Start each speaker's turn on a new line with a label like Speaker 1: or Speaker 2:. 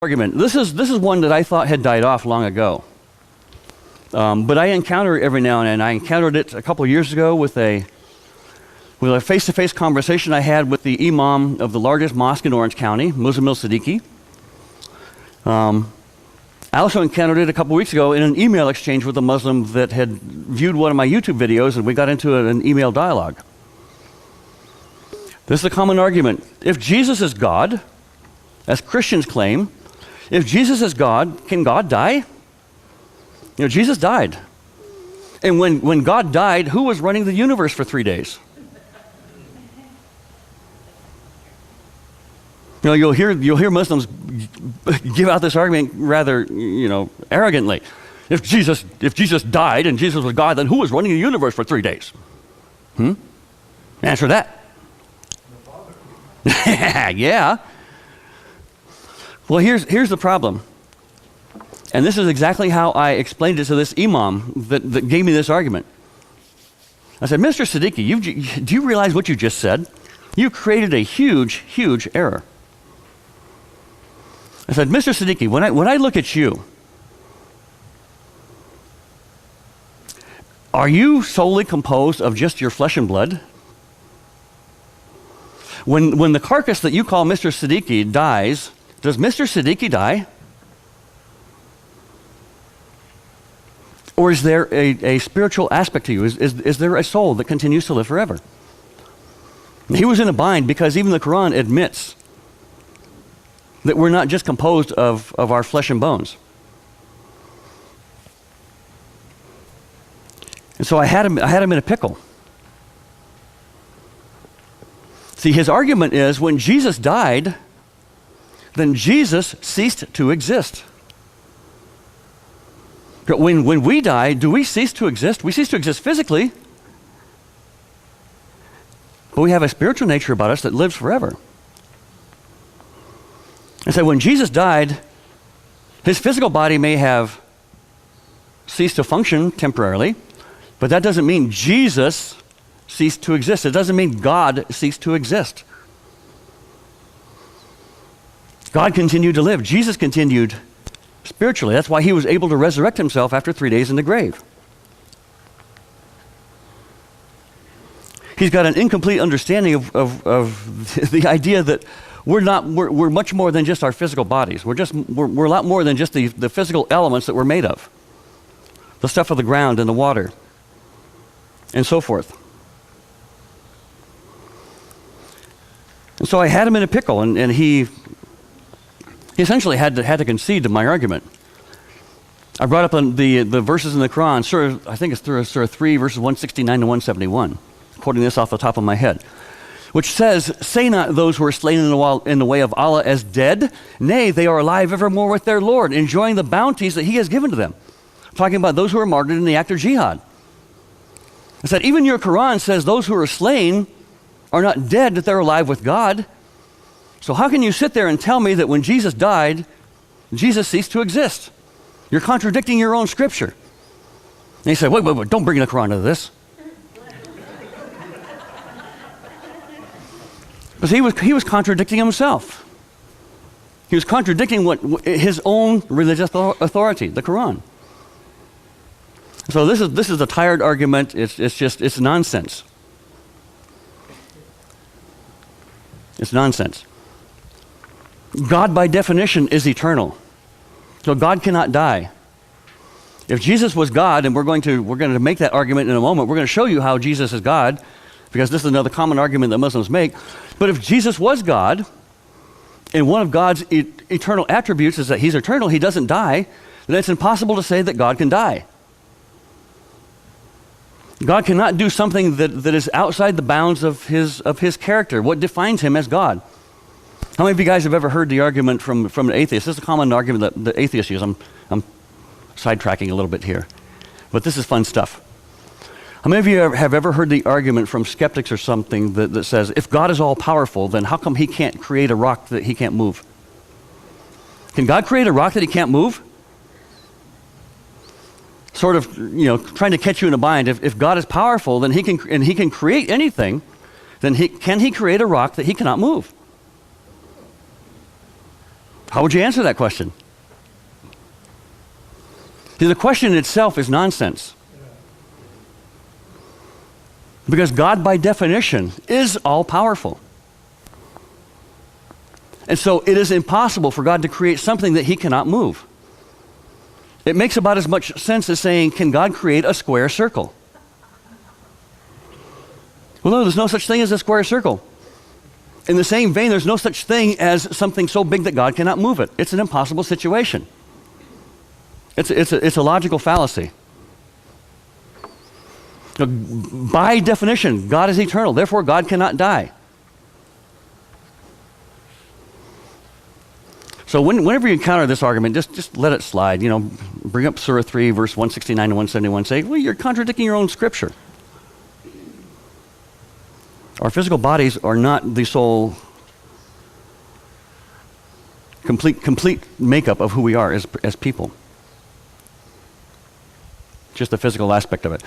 Speaker 1: argument. This is one that I thought had died off long ago. But I encounter it every now and then. I encountered it a couple of years ago with a face-to-face conversation I had with the imam of the largest mosque in Orange County, Muslim al-Siddiqui. I also encountered it a couple of weeks ago in an email exchange with a Muslim that had viewed one of my YouTube videos, and we got into an email dialogue. This is a common argument. If Jesus is God, as Christians claim, if Jesus is God, can God die? You know, Jesus died. And when God died, who was running the universe for 3 days? You know, you'll hear Muslims give out this argument rather, arrogantly. If Jesus died and Jesus was God, then who was running the universe for 3 days? Answer that. The Father. Yeah. Well, here's the problem. And this is exactly how I explained it to this imam that gave me this argument. I said, Mr. Siddiqui, do you realize what you just said? You created a huge, huge error. I said, Mr. Siddiqui, when I look at you, are you solely composed of just your flesh and blood? When the carcass that you call Mr. Siddiqui dies, does Mr. Siddiqui die? Or is there a spiritual aspect to you? Is there a soul that continues to live forever? He was in a bind because even the Quran admits that we're not just composed of our flesh and bones. And so I had him in a pickle. See, his argument is when Jesus died, then Jesus ceased to exist. But when we die, do we cease to exist? We cease to exist physically, but we have a spiritual nature about us that lives forever. And so when Jesus died, his physical body may have ceased to function temporarily, but that doesn't mean Jesus ceased to exist. It doesn't mean God ceased to exist. God continued to live. Jesus continued spiritually. That's why he was able to resurrect himself after 3 days in the grave. He's got an incomplete understanding of the idea that we're much more than just our physical bodies. We're a lot more than just the physical elements that we're made of. The stuff of the ground and the water and so forth. And so I had him in a pickle, and he essentially had to concede to my argument. I brought up the verses in the Quran, I think it's Surah 3, verses 169 to 171, quoting this off the top of my head, which says, "Say not those who are slain in the way of Allah as dead. Nay, they are alive evermore with their Lord, enjoying the bounties that he has given to them." Talking about those who are martyred in the act of jihad. I said, even your Quran says those who are slain are not dead, that they're alive with God. So how can you sit there and tell me that when Jesus died, Jesus ceased to exist? You're contradicting your own scripture. And he said, wait, don't bring the Quran into this. Because he was contradicting himself. He was contradicting his own religious authority, the Quran. So this is a tired argument. It's nonsense. It's nonsense. God, by definition, is eternal. So God cannot die. If Jesus was God, and we're going to make that argument in a moment, we're going to show you how Jesus is God, because this is another common argument that Muslims make. But if Jesus was God, and one of God's eternal attributes is that he's eternal, he doesn't die, then it's impossible to say that God can die. God cannot do something that is outside the bounds of his character, what defines him as God. How many of you guys have ever heard the argument from an atheist? This is a common argument that atheists use. I'm sidetracking a little bit here, but this is fun stuff. How many of you have ever heard the argument from skeptics or something that says, if God is all-powerful, then how come he can't create a rock that he can't move? Can God create a rock that he can't move? Sort of, trying to catch you in a bind. If God is powerful, then he can create anything, then can he create a rock that he cannot move? How would you answer that question? See, the question itself is nonsense. Because God, by definition, is all-powerful. And so it is impossible for God to create something that he cannot move. It makes about as much sense as saying, can God create a square circle? Well, no, there's no such thing as a square circle. In the same vein, there's no such thing as something so big that God cannot move it. It's an impossible situation. It's a logical fallacy. By definition, God is eternal. Therefore, God cannot die. So whenever you encounter this argument, just let it slide. Bring up Surah 3, verse 169 to 171. Say, well, you're contradicting your own scripture. Our physical bodies are not the sole complete makeup of who we are as people. Just the physical aspect of it.